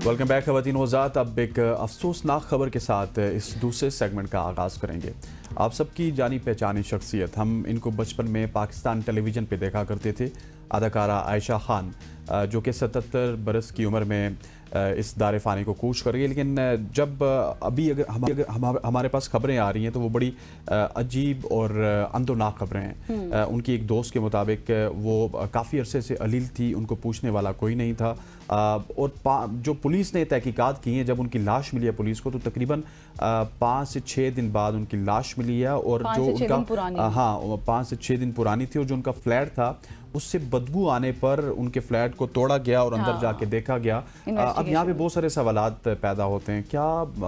Welcome back खवातीन वज़ात। अब एक अफसोसनाक खबर के साथ इस दूसरे सेगमेंट का आगाज़ करेंगे। आप सबकी जानी पहचानी शख्सियत, हम इनको बचपन में पाकिस्तान टेलीविज़न पे देखा करते थे। अदाकारा आयशा खान जो कि 77 बरस की उम्र में इस दार फ़ानी को कूच कर गई, लेकिन जब अभी अगर हमारे पास खबरें आ रही हैं तो वो बड़ी अजीब और अंदोनाक खबरें हैं। उनकी एक दोस्त के मुताबिक वो काफ़ी अरसे से अलील थी, उनको पूछने वाला कोई नहीं था। और जो पुलिस ने तहकीकात की हैं, जब उनकी लाश मिली है पुलिस को, तो तकरीबन 5 से 6 दिन बाद उनकी लाश मिली है। और जो उनका 5 से 6 दिन पुरानी थी, और जो उनका फ्लैट था उससे बदबू आने पर उनके फ्लैट को तोड़ा गया और अंदर जाके देखा गया। अब यहाँ पे बहुत सारे सवालात पैदा होते हैं। क्या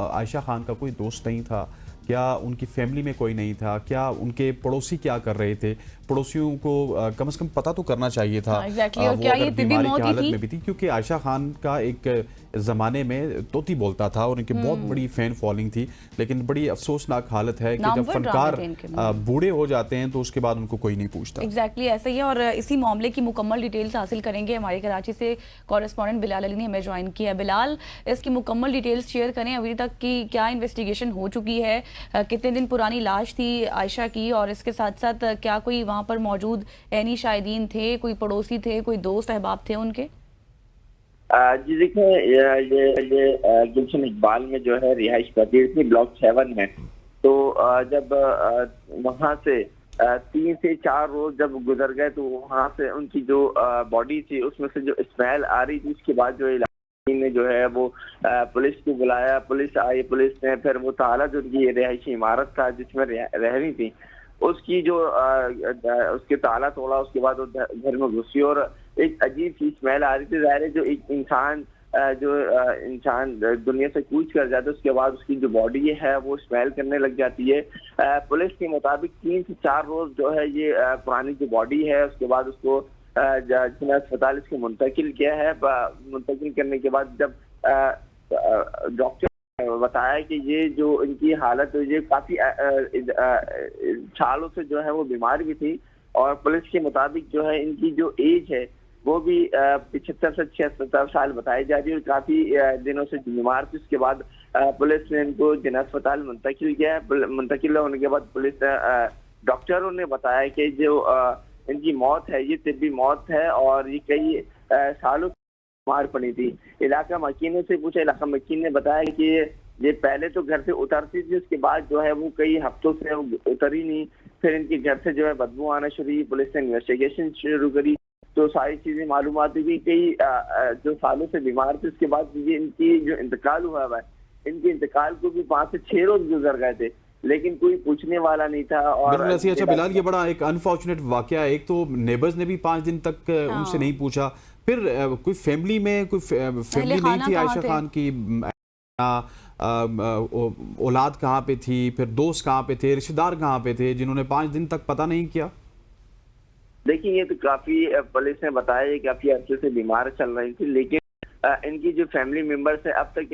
आयशा खान का कोई दोस्त नहीं था? क्या उनकी फैमिली में कोई नहीं था? क्या उनके पड़ोसी क्या कर रहे थे? पड़ोसियों को कम से कम पता तो करना चाहिए था। और क्या ये बीमारी की हालत में भी थी, क्योंकि आयशा खान का एक ज़माने में तोती बोलता था और उनकी बहुत बड़ी फैन फॉलोइंग थी। लेकिन बड़ी अफसोसनाक हालत है कि जब फनकार बूढ़े हो जाते हैं तो उसके बाद उनको कोई नहीं पूछता। एग्जैक्टली ऐसा ही है। और इसी मामले की मुकम्मल डिटेल्स हासिल करेंगे। हमारे कराची से कॉरेस्पॉन्डेंट बिलाल अली ने हमें ज्वाइन किया है। बिलाल, इसकी मुकम्मल डिटेल्स शेयर करें। अभी तक की क्या इन्वेस्टिगेशन हो चुकी है? कितने दिन पुरानी लाश थी आयशा की, और इसके साथ साथ क्या कोई वहाँ पर मौजूद एनी शाहिदीन थे, कोई पड़ोसी थे, कोई दोस्त अहबाब थे उनके? जी देखिए, ये गुलशन इकबाल में जो है रिहाइश पजीर थी, ब्लॉक 7 में। तो जब वहाँ से 3 से 4 रोज जब गुजर गए तो वहाँ से उनकी जो बॉडी थी उसमें से जो स्मेल आ रही थी, उसके बाद जो इलाके ने जो है वो पुलिस को बुलाया। पुलिस आई, पुलिस ने फिर वो ताला जो उनकी रिहायशी इमारत था जिसमें रह रही थी उसकी जो उसके ताला तोड़ा। उसके बाद वो घर में घुसी और एक अजीब सी स्मेल आ रही थी। ज़ाहिर है जो एक इंसान इंसान दुनिया से कूच कर जाता है उसके बाद उसकी जो बॉडी है वो स्मेल करने लग जाती है। पुलिस के मुताबिक 3 से 4 रोज जो है ये पुरानी जो बॉडी है, उसके बाद उसको जिला अस्पताल इसको मुंतकिल किया है। मुंतकिल करने के बाद जब डॉक्टर बताया कि ये जो इनकी हालत है ये काफी सालों से जो है वो बीमार भी थी, और पुलिस के मुताबिक जो है इनकी जो एज है वो भी 75 से 76 साल बताई जा रही है, और काफी दिनों से बीमार थी। उसके बाद पुलिस ने इनको जिला अस्पताल मुंतकिल किया है। मुंतकिल होने के बाद पुलिस डॉक्टरों ने बताया कि जो इनकी मौत है ये तिब्बी मौत है, और ये कई सालों मार पड़ी थी। इलाका मकीनों से पूछा, इलाका मकीन ने बताया कि ये पहले तो घर से उतरती थी, उसके बाद जो है वो कई हफ्तों से उतरी नहीं। फिर इनके घर से जो है बदबू आना शुरू हुई। पुलिस ने इन्वेस्टिगेशन शुरू करी तो सारी चीजें मालूमात हुई। कई जो सालों से बीमार थे उसके बाद ये इनकी जो इंतकाल हुआ है, इनके इंतकाल को भी 5 से 6 रोज गुजर गए थे, लेकिन कोई पूछने वाला नहीं था। और अच्छा बिलाल, ये बड़ा एक अनफॉर्चुनेट वाकया है। एक तो नेबर्स ने भी 5 दिन तक उनसे नहीं पूछा, फिर कोई फैमिली में कोई फैमिली नहीं थी आयशा खान की, औलाद कहाँ पे थी, फिर दोस्त कहाँ पे थे, रिश्तेदार कहाँ पे थे जिन्होंने 5 दिन तक पता नहीं किया? देखिए, ये तो काफी पुलिस ने बताया काफी अर्से से बीमार चल रही थी, लेकिन इनकी जो फैमिली मेंबर्स है अब तक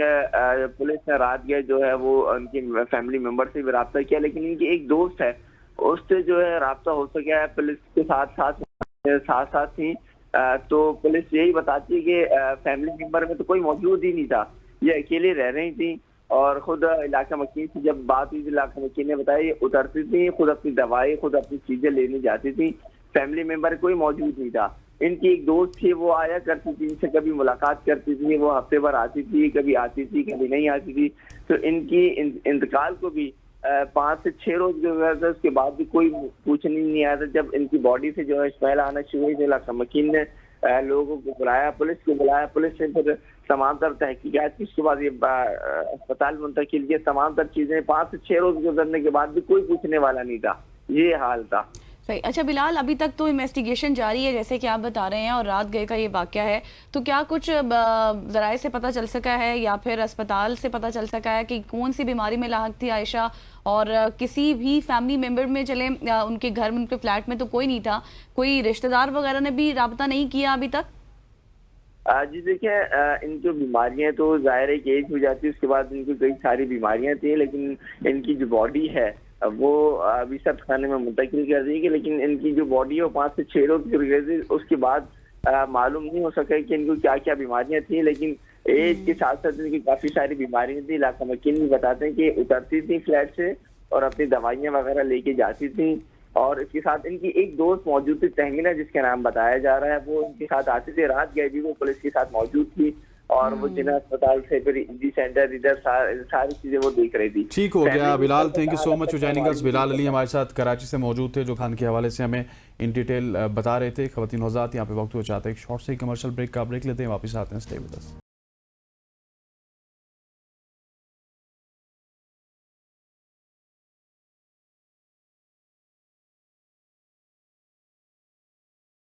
पुलिस ने रात गए जो है वो उनकी फैमिली मेंबर से भी रब्ता किया, लेकिन इनकी एक दोस्त है उससे जो है रब्ता हो सका है। पुलिस के साथ थी तो पुलिस यही बताती है कि फैमिली मेंबर में तो कोई मौजूद ही नहीं था, ये अकेले रह रही थी। और खुद इलाका मकीन से जब बात हुई, इलाका मकीन ने बताया ये उतरती थी, खुद अपनी दवाई खुद अपनी चीजें लेने जाती थी, फैमिली मेंबर कोई मौजूद नहीं था। इनकी एक दोस्त थी, वो आया करती थी, इनसे कभी मुलाकात करती थी, वो हफ्ते भर आती थी, कभी आती थी कभी नहीं आती थी। तो इनकी इंतकाल को भी 5 से 6 रोज गुजर गए, उसके बाद भी कोई पूछने नहीं आया था। जब इनकी बॉडी से जो है स्मेल आना शुरू हुई, इलाका मकीन ने लोगों को बुलाया, पुलिस को बुलाया। पुलिस ने फिर तमाम तर तहकीकात की, उसके बाद ये अस्पताल मुंतकिल किया। तमाम तर चीजें 5 से 6 रोज गुजरने के बाद भी कोई पूछने वाला नहीं था, ये हाल था। सही। अच्छा बिलाल, अभी तक तो इन्वेस्टिगेशन जारी है जैसे कि आप बता रहे हैं, और रात गए का ये वाकया है, तो क्या कुछ जराए से पता चल सका है या फिर अस्पताल से पता चल सका है कि कौन सी बीमारी में लाहक थी आयशा? और किसी भी फैमिली मेंबर में चले उनके घर में, उनके फ्लैट में तो कोई नहीं था, कोई रिश्तेदार वगैरह ने भी राब्ता नहीं किया अभी तक? जी देखिए, इनकी बीमारियां तो जाहिर है कि एज हो जाती है, उसके बाद इनको कई सारी बीमारियां थी, लेकिन इनकी जो बॉडी है वो अभी सब खाने में मुंतकिल कर दी गई। लेकिन इनकी जो बॉडी है वो 5 से 6 रोज गिर गई थी, उसके बाद मालूम नहीं हो सका कि इनको क्या क्या बीमारियां थी। लेकिन एज के साथ साथ इनकी काफी सारी बीमारियां थी इलाका में। किन बताते हैं कि उतरती थी फ्लैट से और अपनी दवाइयां वगैरह लेके जाती थी, और इसके साथ इनकी एक दोस्त मौजूद थी तहमीना जिसके नाम बताया जा रहा है, वो इनके साथ आती थी। रात गए भी वो पुलिस के साथ मौजूद थी और वो जिला अस्पताल से फिर इंजी सेंटर इधर सारी चीजें वो देख रही थी। ठीक हो गया Bilal, thank you so much for joining us. Bilal Ali हमारे साथ कराची से मौजूद थे, जो खान के हवाले से हमें इन डिटेल बता रहे थे। खवातीन हज़रात, यहाँ पे वक्त हो जाता है एक शॉर्ट से कमर्शियल ब्रेक का। ब्रेक लेते हैं, वापस आते हैं। Stay with us.